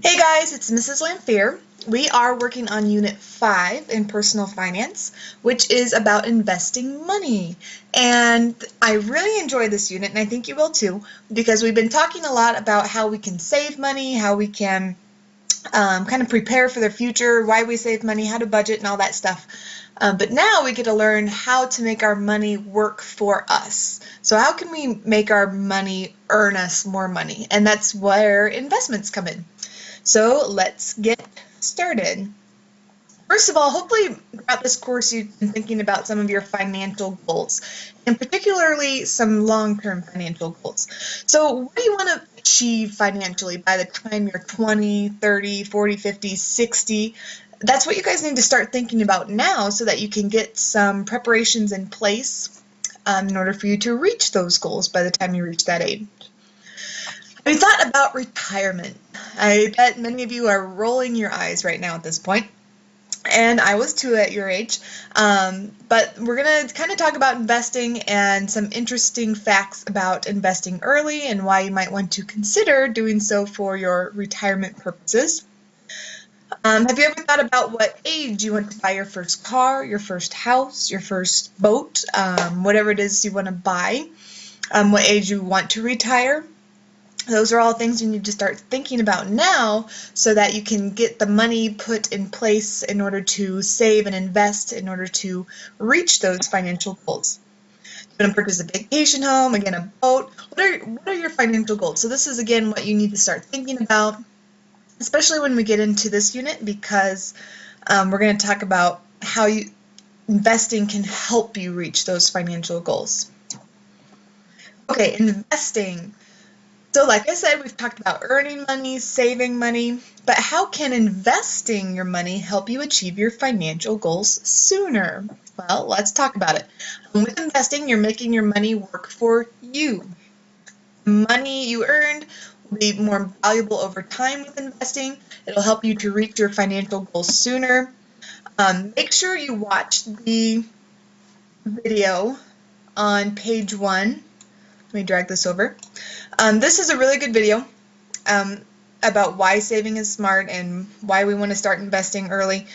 Hey guys, it's Mrs. Lamphere. We are working on Unit 5 in Personal Finance, which is about investing money. And I really enjoy this unit, and I think you will too, because we've been talking a lot about how we can save money, how we can kind of prepare for the future, why we save money, how to budget, and all that stuff. But now we get to learn how to make our money work for us. So how can we make our money earn us more money? And that's where investments come in. So let's get started. First of all, hopefully throughout this course you've been thinking about some of your financial goals, and particularly some long-term financial goals. So what do you want to achieve financially by the time you're 20, 30, 40, 50, 60? That's what you guys need to start thinking about now so that you can get some preparations in place in order for you to reach those goals by the time you reach that age. Have you thought about retirement? I bet many of you are rolling your eyes right now at this point, and I was too at your age. But we're going to kind of talk about investing and some interesting facts about investing early and why you might want to consider doing so for your retirement purposes. Have you ever thought about what age you want to buy your first car, your first house, your first boat, whatever it is you want to buy, what age you want to retire? Those are all things you need to start thinking about now so that you can get the money put in place in order to save and invest in order to reach those financial goals. You want to purchase a vacation home, again, a boat. What are your financial goals? So this is, again, what you need to start thinking about, especially when we get into this unit, because we're going to talk about how investing can help you reach those financial goals. Okay, investing. So like I said, we've talked about earning money, saving money, but how can investing your money help you achieve your financial goals sooner? Well, let's talk about it. With investing, you're making your money work for you. Money you earned will be more valuable over time with investing. It'll help you to reach your financial goals sooner. Make sure you watch the video on page 1. Let me drag this over. This is a really good video about why saving is smart and why we want to start investing early.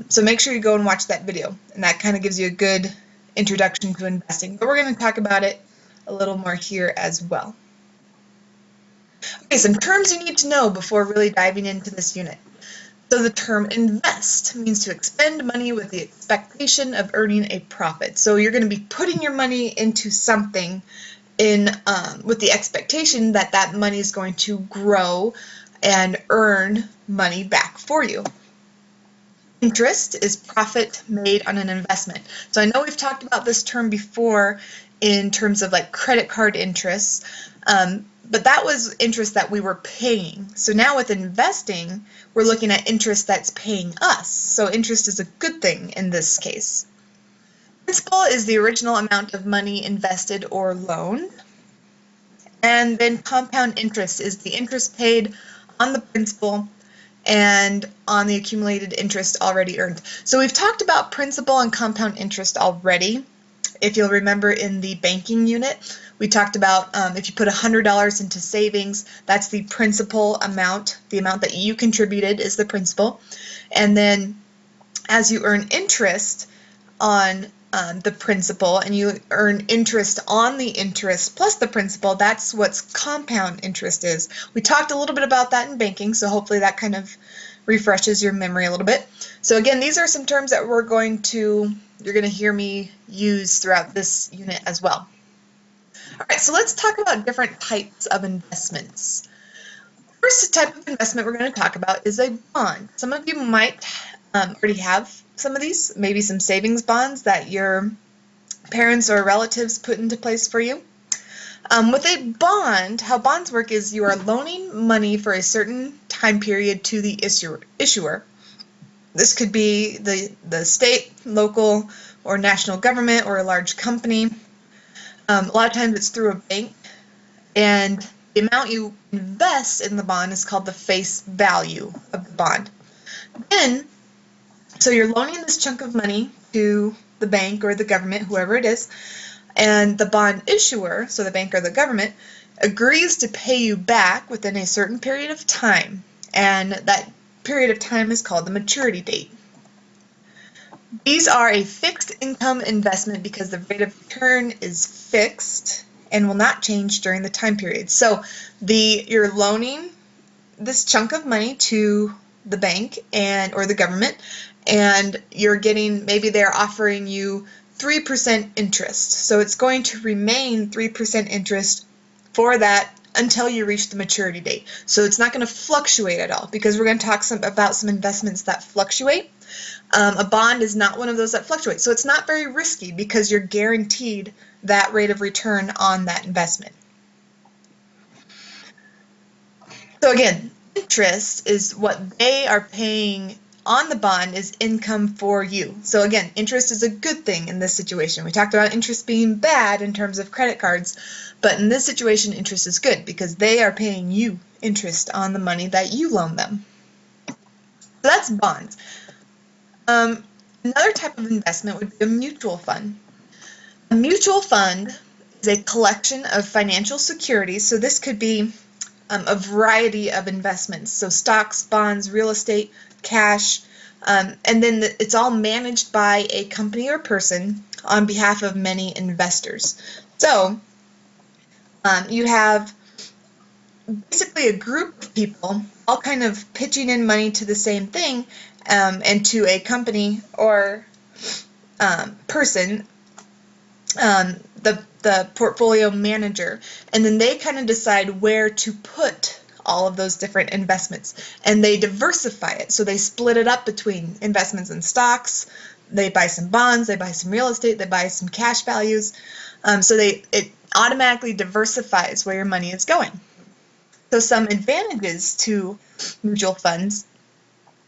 So make sure you go and watch that video, and that kind of gives you a good introduction to investing. But we're going to talk about it a little more here as well. Okay, some terms you need to know before really diving into this unit. So the term invest means to expend money with the expectation of earning a profit. So you're going to be putting your money into something with the expectation that that money is going to grow and earn money back for you. Interest is profit made on an investment. So I know we've talked about this term before in terms of like credit card interest, but that was interest that we were paying. So now with investing, we're looking at interest that's paying us. So interest is a good thing in this case. Principal is the original amount of money invested or loaned. And then compound interest is the interest paid on the principal and on the accumulated interest already earned. So we've talked about principal and compound interest already. If you'll remember in the banking unit, we talked about if you put $100 into savings, that's the principal amount. The amount that you contributed is the principal. And then as you earn interest on the principal and you earn interest on the interest plus the principal, that's what compound interest is. We talked a little bit about that in banking, so hopefully that kind of refreshes your memory a little bit. So again, these are some terms that you're going to hear me use throughout this unit as well. All right, so let's talk about different types of investments. First type of investment we're going to talk about is a bond. Some of you might already have some of these, maybe some savings bonds that your parents or relatives put into place for you. With a bond, how bonds work is you are loaning money for a certain time period to the issuer. This could be the state, local, or national government or a large company. A lot of times it's through a bank, and the amount you invest in the bond is called the face value of the bond. Then, so you're loaning this chunk of money to the bank or the government, whoever it is, and the bond issuer, so the bank or the government, agrees to pay you back within a certain period of time. and that period of time is called the maturity date. These are a fixed income investment because the rate of return is fixed and will not change during the time period. So you're loaning this chunk of money to the bank or the government, and you're getting, maybe they're offering you 3% interest. So it's going to remain 3% interest for that until you reach the maturity date. So it's not going to fluctuate at all, because we're going to talk about some investments that fluctuate. A bond is not one of those that fluctuate. So it's not very risky because you're guaranteed that rate of return on that investment. So again, interest is what they are paying on the bond is income for you. So again, interest is a good thing in this situation. We talked about interest being bad in terms of credit cards, but in this situation, interest is good because they are paying you interest on the money that you loan them. So that's bonds. Another type of investment would be a mutual fund. A mutual fund is a collection of financial securities. So this could be a variety of investments. So stocks, bonds, real estate, cash, and then it's all managed by a company or person on behalf of many investors. So you have basically a group of people all kind of pitching in money to the same thing, and to a company or person, the portfolio manager, and then they kind of decide where to put all of those different investments, and they diversify it. So they split it up between investments in stocks, they buy some bonds, they buy some real estate, they buy some cash values. So it automatically diversifies where your money is going. So some advantages to mutual funds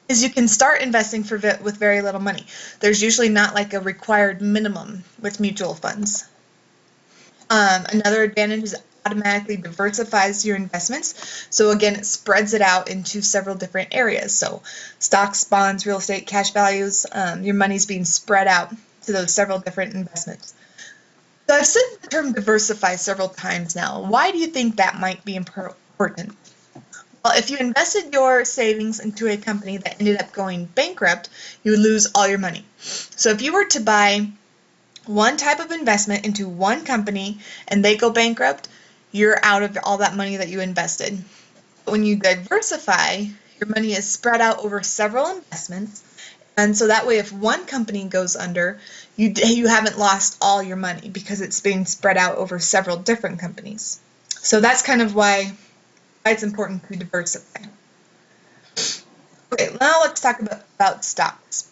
is you can start investing with very little money. There's usually not like a required minimum with mutual funds. Another advantage is it automatically diversifies your investments. So again, it spreads it out into several different areas. So stocks, bonds, real estate, cash values, your money's being spread out to those several different investments. So I've said the term diversify several times now. Why do you think that might be important? Well, if you invested your savings into a company that ended up going bankrupt, you would lose all your money. So if you were to buy one type of investment into one company and they go bankrupt, you're out of all that money that you invested. But when you diversify, your money is spread out over several investments, and so that way if one company goes under, you haven't lost all your money because it's being spread out over several different companies. So that's kind of why it's important to diversify. Okay, now let's talk about stocks.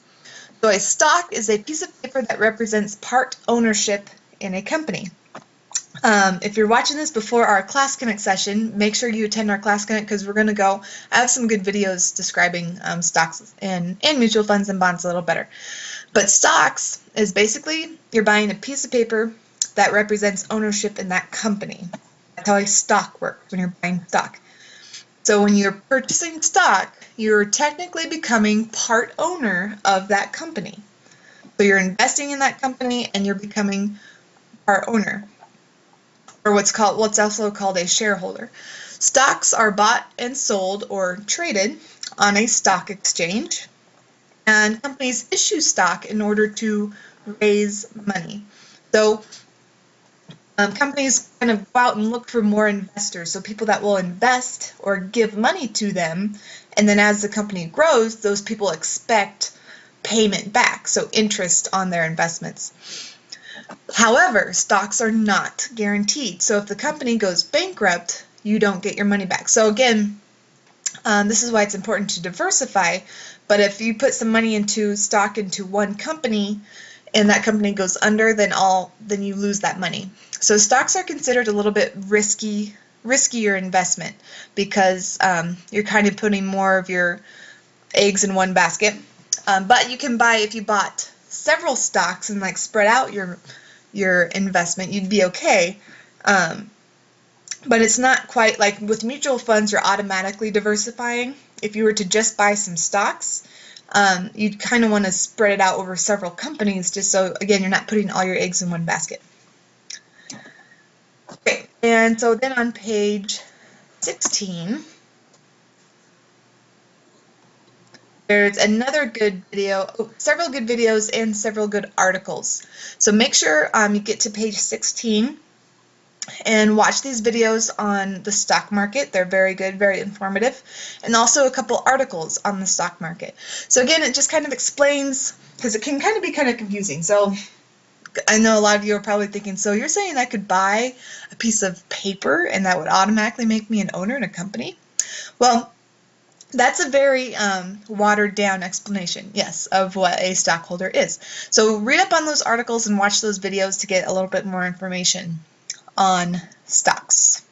So a stock is a piece of paper that represents part ownership in a company. If you're watching this before our Class Connect session, make sure you attend our Class Connect because we're going to I have some good videos describing stocks and mutual funds and bonds a little better. But stocks is basically you're buying a piece of paper that represents ownership in that company. That's how a stock works when you're buying stock. So when you're purchasing stock, you're technically becoming part owner of that company. So you're investing in that company and you're becoming part owner, or what's also called a shareholder. Stocks are bought and sold or traded on a stock exchange, and companies issue stock in order to raise money. So companies kind of go out and look for more investors, so people that will invest or give money to them, and then as the company grows, those people expect payment back, so interest on their investments. However, stocks are not guaranteed, so if the company goes bankrupt, you don't get your money back. So again, this is why it's important to diversify, but if you put some money into stock into one company, and that company goes under, then you lose that money. So stocks are considered a little bit riskier investment because you're kind of putting more of your eggs in one basket. But you can buy, if you bought several stocks and like spread out your investment, you'd be okay. But it's not quite like with mutual funds, you're automatically diversifying. If you were to just buy some stocks, you'd kind of want to spread it out over several companies just so, again, you're not putting all your eggs in one basket. Okay, and so then on page 16, There's another good video, several good videos and several good articles. So make sure you get to page 16 and watch these videos on the stock market. They're very good, very informative, and also a couple articles on the stock market. So again, it just kind of explains, because it can kind of be kind of confusing. So I know a lot of you are probably thinking, so you're saying I could buy a piece of paper and that would automatically make me an owner in a company? Well, that's a very watered down explanation, yes, of what a stockholder is. So read up on those articles and watch those videos to get a little bit more information on stocks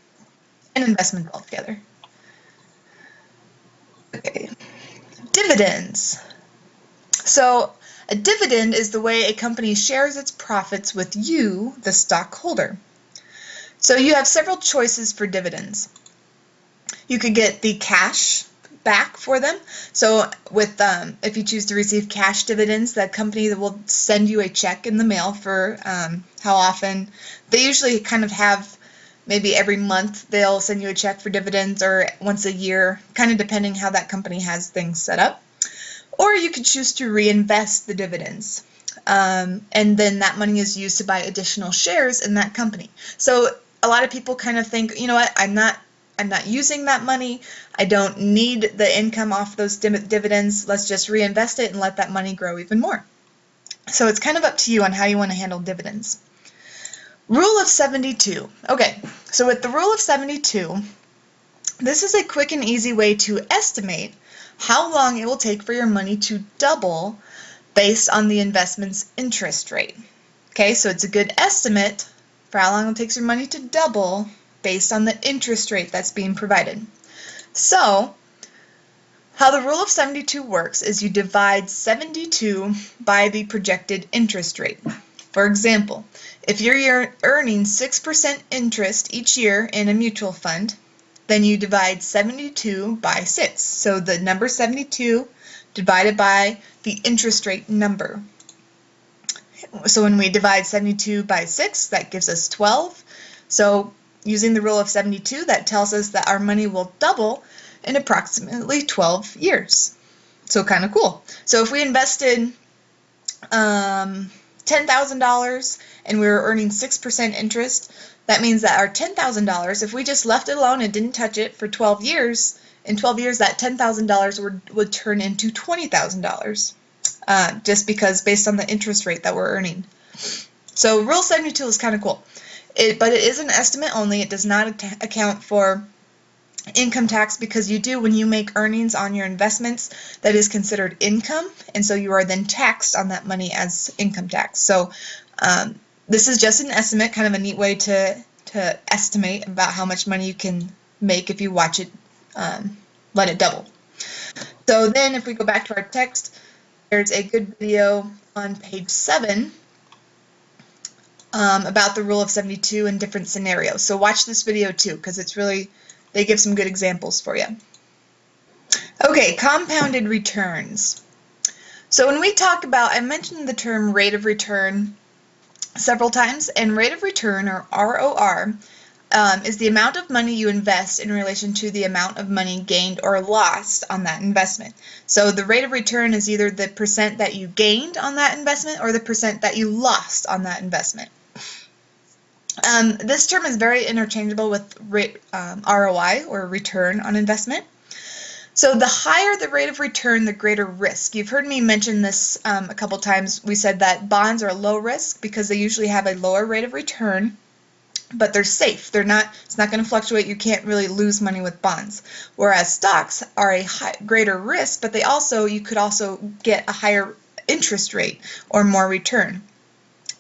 and investments altogether. Okay, dividends. So a dividend is the way a company shares its profits with you, the stockholder. So you have several choices for dividends. You could get the cash back for them. So with if you choose to receive cash dividends, that company will send you a check in the mail for how often. They usually kind of have, maybe every month they'll send you a check for dividends, or once a year, kind of depending how that company has things set up. Or you could choose to reinvest the dividends. And then that money is used to buy additional shares in that company. So a lot of people kind of think, you know what, I'm not using that money. I don't need the income off those dividends. Let's just reinvest it and let that money grow even more. So it's kind of up to you on how you want to handle dividends. Rule of 72. Okay, so with the rule of 72, this is a quick and easy way to estimate how long it will take for your money to double based on the investment's interest rate. Okay, so it's a good estimate for how long it takes your money to double based on the interest rate that's being provided. So, how the rule of 72 works is you divide 72 by the projected interest rate. For example, if you're earning 6% interest each year in a mutual fund, then you divide 72 by 6. So the number 72 divided by the interest rate number. So when we divide 72 by 6, that gives us 12. So using the rule of 72, that tells us that our money will double in approximately 12 years. So kind of cool. So if we invested $10,000 and we were earning 6% interest, that means that our $10,000, if we just left it alone and didn't touch it for 12 years, in 12 years that $10,000 would turn into $20,000, just because based on the interest rate that we're earning. So Rule 72 is kind of cool. But it is an estimate only. It does not account for income tax, because when you make earnings on your investments, that is considered income, and so you are then taxed on that money as income tax. So this is just an estimate, kind of a neat way to estimate about how much money you can make if you watch it, let it double. So then if we go back to our text, there's a good video on page 7 about the rule of 72 in different scenarios. So watch this video too, because it's really, they give some good examples for you. Okay, compounded returns. So when we talk about, I mentioned the term rate of return several times, and rate of return, or ROR, is the amount of money you invest in relation to the amount of money gained or lost on that investment. So the rate of return is either the percent that you gained on that investment or the percent that you lost on that investment. This term is very interchangeable with ROI, or return on investment. So the higher the rate of return, the greater risk. You've heard me mention this a couple times. We said that bonds are low risk because they usually have a lower rate of return, but they're safe. It's not going to fluctuate. You can't really lose money with bonds. Whereas stocks are a greater risk, but you could also get a higher interest rate or more return.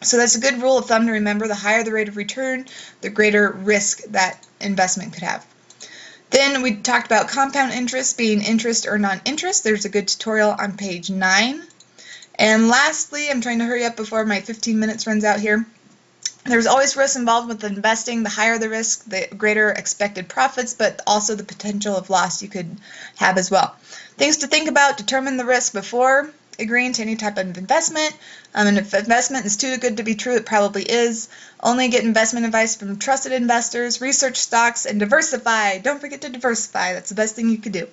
So that's a good rule of thumb to remember. The higher the rate of return, the greater risk that investment could have. Then we talked about compound interest being interest or non-interest. There's a good tutorial on page 9. And lastly, I'm trying to hurry up before my 15 minutes runs out here. There's always risk involved with investing. The higher the risk, the greater expected profits, but also the potential of loss you could have as well. Things to think about: determine the risk before agreeing to any type of investment. And if investment is too good to be true, it probably is. Only get investment advice from trusted investors, research stocks, and diversify. Don't forget to diversify. That's the best thing you could do.